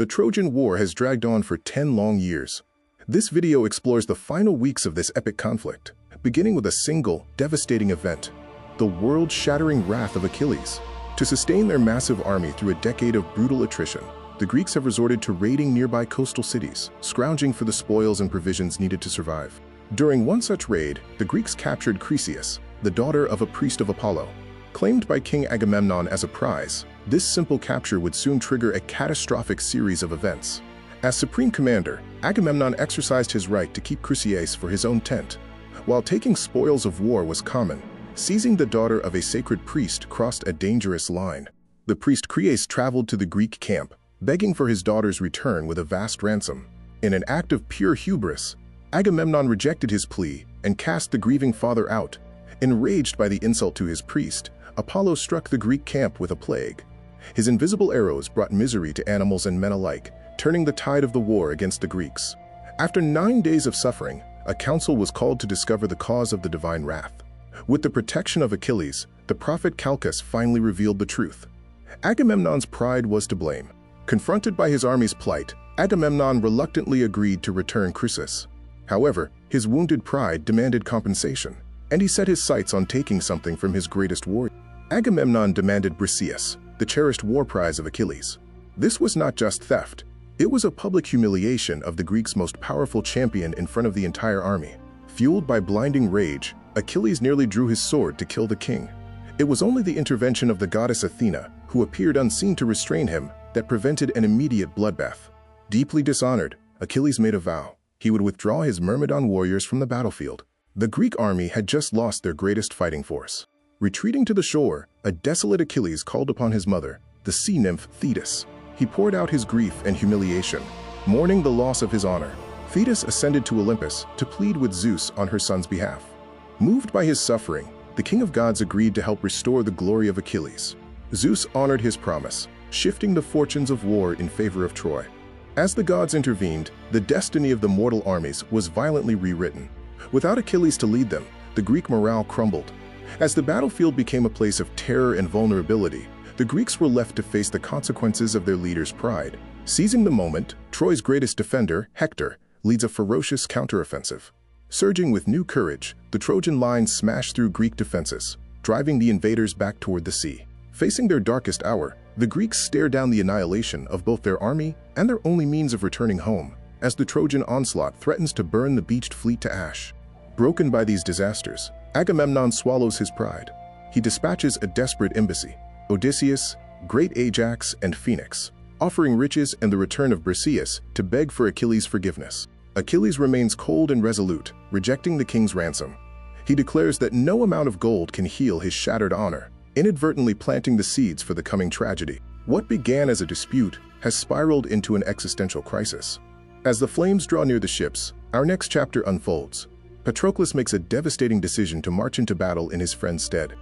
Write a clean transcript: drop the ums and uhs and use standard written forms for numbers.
The Trojan War has dragged on for 10 long years. This video explores the final weeks of this epic conflict, beginning with a single, devastating event: the world-shattering wrath of Achilles. To sustain their massive army through a decade of brutal attrition, the Greeks have resorted to raiding nearby coastal cities, scrounging for the spoils and provisions needed to survive. During one such raid, the Greeks captured Chryseis, the daughter of a priest of Apollo. Claimed by King Agamemnon as a prize, this simple capture would soon trigger a catastrophic series of events. As supreme commander, Agamemnon exercised his right to keep Chryseis for his own tent. While taking spoils of war was common, seizing the daughter of a sacred priest crossed a dangerous line. The priest Chryseis traveled to the Greek camp, begging for his daughter's return with a vast ransom. In an act of pure hubris, Agamemnon rejected his plea and cast the grieving father out. Enraged by the insult to his priest, Apollo struck the Greek camp with a plague. His invisible arrows brought misery to animals and men alike, turning the tide of the war against the Greeks. After 9 days of suffering, a council was called to discover the cause of the divine wrath. With the protection of Achilles, the prophet Calchas finally revealed the truth. Agamemnon's pride was to blame. Confronted by his army's plight, Agamemnon reluctantly agreed to return Chryseis. However, his wounded pride demanded compensation, and he set his sights on taking something from his greatest warrior. Agamemnon demanded Briseis, the cherished war prize of Achilles. This was not just theft, it was a public humiliation of the Greeks' most powerful champion in front of the entire army. Fueled by blinding rage, Achilles nearly drew his sword to kill the king. It was only the intervention of the goddess Athena, who appeared unseen to restrain him, that prevented an immediate bloodbath. Deeply dishonored, Achilles made a vow. He would withdraw his Myrmidon warriors from the battlefield. The Greek army had just lost their greatest fighting force. Retreating to the shore, a desolate Achilles called upon his mother, the sea nymph Thetis. He poured out his grief and humiliation, mourning the loss of his honor. Thetis ascended to Olympus to plead with Zeus on her son's behalf. Moved by his suffering, the king of gods agreed to help restore the glory of Achilles. Zeus honored his promise, shifting the fortunes of war in favor of Troy. As the gods intervened, the destiny of the mortal armies was violently rewritten. Without Achilles to lead them, the Greek morale crumbled. As the battlefield became a place of terror and vulnerability, the Greeks were left to face the consequences of their leader's pride. Seizing the moment, Troy's greatest defender, Hector, leads a ferocious counteroffensive. Surging with new courage, the Trojan lines smash through Greek defenses, driving the invaders back toward the sea. Facing their darkest hour, the Greeks stare down the annihilation of both their army and their only means of returning home, as the Trojan onslaught threatens to burn the beached fleet to ash. Broken by these disasters, Agamemnon swallows his pride. He dispatches a desperate embassy: Odysseus, great Ajax, and Phoenix, offering riches and the return of Briseis to beg for Achilles' forgiveness. Achilles remains cold and resolute, rejecting the king's ransom. He declares that no amount of gold can heal his shattered honor, inadvertently planting the seeds for the coming tragedy. What began as a dispute has spiraled into an existential crisis. As the flames draw near the ships, our next chapter unfolds. Patroclus makes a devastating decision to march into battle in his friend's stead.